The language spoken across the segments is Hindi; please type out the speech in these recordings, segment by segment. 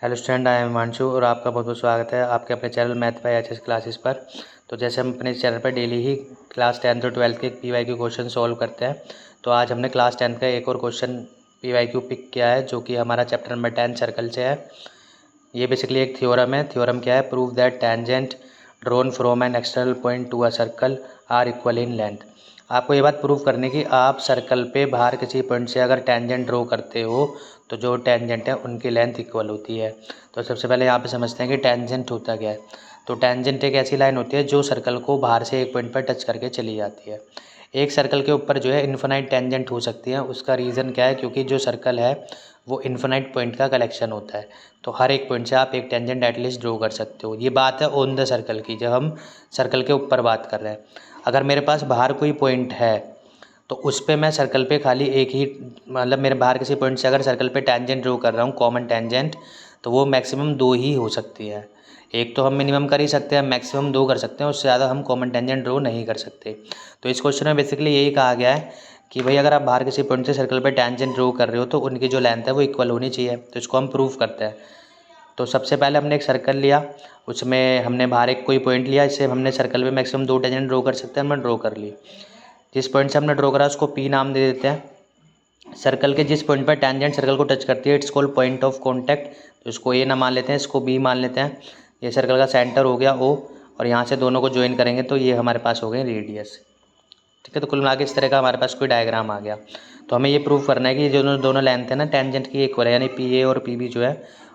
Hello student, I am Himanshu और आपका बहुत बहुत स्वागत है आपके अपने channel math bye HS classes पर। तो जैसे हम अपने चैनल पर डेली ही क्लास 10th और 12th के पीवाईक्यू क्वेश्चन सॉल्व करते हैं, तो आज हमने क्लास 10th का एक और क्वेश्चन पीवाईक्यू पिक किया है, जो कि हमारा चैप्टर नंबर 10 सर्कल से है। ये बेसिकली एक थ्योरम है। थ्योरम क्या है? Prove that tangent drawn from an external point to a circle are equal in length. आपको ये बात प्रूव करने की, आप सर्कल पे बाहर किसी पॉइंट से अगर टेंजेंट ड्रॉ करते हो तो जो टेंजेंट है उनकी लेंथ इक्वल होती है। तो सबसे पहले यहाँ पे समझते हैं कि टेंजेंट होता क्या है। तो टेंजेंट एक ऐसी लाइन होती है जो सर्कल को बाहर से एक पॉइंट पर टच करके चली जाती है। एक सर्कल के ऊपर जो है इन्फिनाइट टेंजेंट हो सकती है। उसका रीज़न क्या है? क्योंकि जो सर्कल है वो इन्फिनाइट पॉइंट का कलेक्शन होता है। तो हर एक पॉइंट से आप एक टेंजेंट एटलीस्ट ड्रॉ कर सकते हो। ये बात है ऑन द सर्कल की, जब हम सर्कल के ऊपर बात कर रहे हैं। अगर मेरे पास बाहर कोई पॉइंट है तो उस पे मैं सर्कल पे खाली एक ही, मतलब मेरे बाहर किसी पॉइंट से अगर सर्कल पे टेंजेंट ड्रॉ कर रहा हूँ, कॉमन टेंजेंट, तो वो मैक्सिमम 2 ही हो सकती है। एक तो हम मिनिमम कर ही सकते हैं, मैक्सिमम 2 कर सकते हैं, उससे ज़्यादा हम कॉमन टेंजेंट ड्रॉ नहीं कर सकते। तो इस क्वेश्चन में बेसिकली यही कहा गया है कि भाई अगर आप बाहर किसी पॉइंट से सर्कल पे टेंजेंट ड्रॉ कर रहे हो तो उनकी जो लेंथ है वो इक्वल होनी चाहिए। तो इसको हम प्रूव करते हैं। तो सबसे पहले हमने एक सर्कल लिया, उसमें हमने बाहर एक कोई पॉइंट लिया, इससे हमने सर्कल पे मैक्सिमम 2 टेंजेंट ड्रॉ कर सकते हैं। हमने ड्रॉ कर ली। जिस पॉइंट से हमने ड्रॉ करा उसको पी नाम दे देते हैं। सर्कल के जिस पॉइंट पर टेंजेंट सर्कल को टच करती है it's called point of contact. तो इसको ए ना मान लेते हैं, इसको बी मान लेते हैं। ये सर्कल का सेंटर हो गया ओ, और यहाँ से दोनों को ज्वाइन करेंगे तो ये हमारे पास हो गए रेडियस। ठीक है, तो कुल मिला के इस तरह का हमारे पास कोई डायग्राम आ गया। तो हमें ये प्रूव करना है कि जो दोनों लेंथ है ना टेंजेंट की इक्वल है, यानी पी ए और पी बी जो है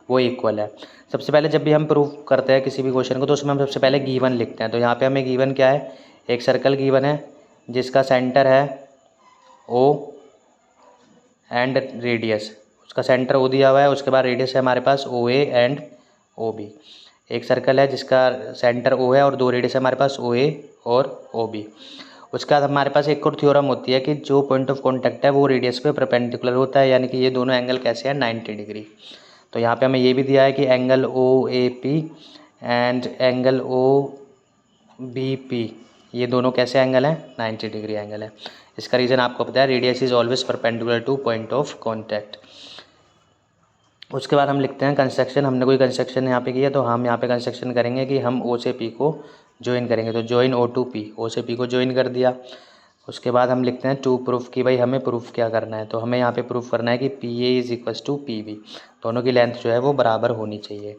वो इक्वल है। सबसे पहले जब भी हम प्रूव करते हैं किसी भी क्वेश्चन को तो उसमें हम सबसे पहले गिवन लिखते हैं। तो यहाँ पे हमें गिवन क्या है? एक सर्कल गिवन है जिसका सेंटर है ओ एंड रेडियस। उसका सेंटर ओ दिया हुआ है, उसके बाद रेडियस है हमारे पास ओ ए एंड ओ बी। एक सर्कल है जिसका सेंटर ओ है और 2 रेडियस है हमारे पास ओ ए और ओ बी। उसके बाद हमारे पास एक और थ्योरम होती है कि जो पॉइंट ऑफ कॉन्टैक्ट है वो रेडियस पे परपेंडिकुलर होता है, यानी कि ये दोनों एंगल कैसे हैं? 90 डिग्री। तो यहाँ पे हमें ये भी दिया है कि angle O A P and angle O B P, ये दोनों कैसे एंगल हैं? 90 डिग्री एंगल है। इसका रीज़न आपको पता है, radius is always perpendicular two point of contact. उसके बाद हम लिखते हैं कंस्ट्रक्शन। हमने कोई कंस्ट्रक्शन यहाँ पे किया तो हम यहाँ पे कंस्ट्रक्शन करेंगे कि हम ओ से पी को ज्वाइन करेंगे। तो ज्वाइन ओ टू पी, ओ से पी को ज्वाइन कर दिया। उसके बाद हम लिखते हैं टू प्रूफ कि भाई हमें प्रूफ क्या करना है। तो हमें यहाँ पे प्रूफ करना है कि P A is equals to P B, दोनों की लेंथ जो है वो बराबर होनी चाहिए।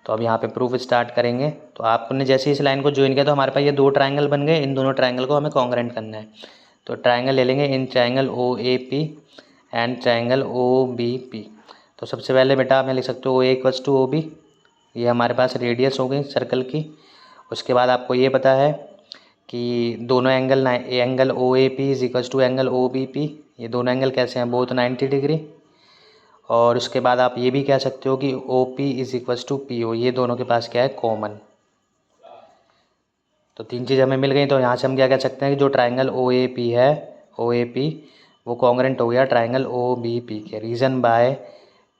तो अब यहाँ पे प्रूफ स्टार्ट करेंगे। तो आपने जैसे इस लाइन को ज्वाइन किया तो हमारे पास ये 2 ट्रायंगल बन गए। इन दोनों ट्रायंगल को हमें कॉन्ग्रेंट करना है। तो ट्रायंगल ले लेंगे, in triangle O A P and triangle O B P. तो सबसे पहले बेटा आप लिख सकते हो O A equals to O B, ये हमारे पास रेडियस हो गई सर्कल की। उसके बाद आपको ये पता है कि दोनों angle O A P is equals to angle O B P, ये दोनों एंगल कैसे हैं? Both 90 degree. और उसके बाद आप ये भी कह सकते हो कि O P is equals to P O, ये दोनों के पास क्या है? कॉमन। तो 3 चीज़ हमें मिल गई। तो यहाँ से हम क्या कह सकते हैं कि जो ट्रायंगल ओ ए पी है, ओ ए पी वो कॉन्ग्रेंट हो गया ट्रायंगल ओ बी पी के। Reason by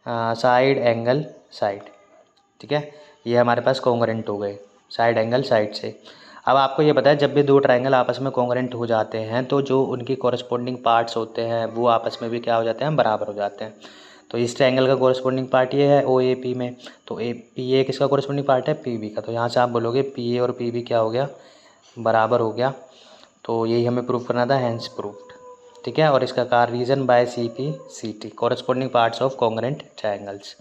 side angle side. ठीक है, ये हमारे पास कॉन्ग्रेंट हो गए साइड एंगल साइड से। अब आपको ये पता है जब भी 2 ट्रायंगल आपस में कॉन्ग्रेंट हो जाते हैं तो जो उनकी कॉरस्पॉन्डिंग पार्ट्स होते हैं वो आपस में भी क्या हो जाते हैं? बराबर हो जाते हैं। तो इस ट्रायंगल का कॉरस्पॉन्डिंग पार्ट ये है ओ ए पी में, तो ए पी ए किसका कॉरस्पॉन्डिंग पार्ट है? पी बी का। तो यहाँ से आप बोलोगे पी ए और पी बी क्या हो गया? बराबर हो गया। तो यही हमें प्रूव करना था, हैंस प्रूव्ड। ठीक है, और इसका कार reason by C P C T, corresponding parts of congruent triangles.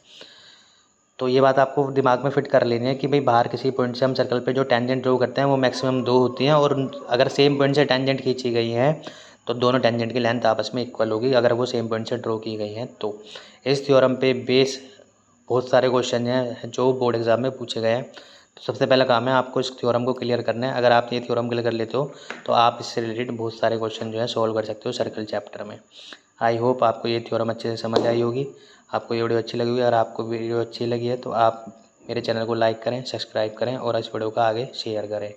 तो ये बात आपको दिमाग में फिट कर लेनी है कि भाई बाहर किसी पॉइंट से हम सर्कल पे जो टेंजेंट ड्रॉ करते हैं वो मैक्सिमम 2 होती हैं, और अगर सेम पॉइंट से टेंजेंट खींची गई है तो दोनों टेंजेंट की लेंथ आपस में इक्वल होगी, अगर वो सेम पॉइंट से ड्रॉ की गई हैं। तो इस थ्योरम पे बेस बहुत सारे क्वेश्चन हैं जो बोर्ड एग्जाम में पूछे गए हैं। तो सबसे पहला काम है आपको इस थ्योरम को क्लियर करना है। अगर आप ये थ्योरम क्लियर कर लेते हो तो आप इससे रिलेटेड बहुत सारे क्वेश्चन जो है सॉल्व कर सकते हो सर्कल चैप्टर में। आई होप आपको ये थ्योरम अच्छे से समझ आई होगी, आपको ये वीडियो अच्छी लगी होगी। अगर आपको वीडियो अच्छी लगी है तो आप मेरे चैनल को लाइक करें, सब्सक्राइब करें और इस वीडियो को आगे शेयर करें।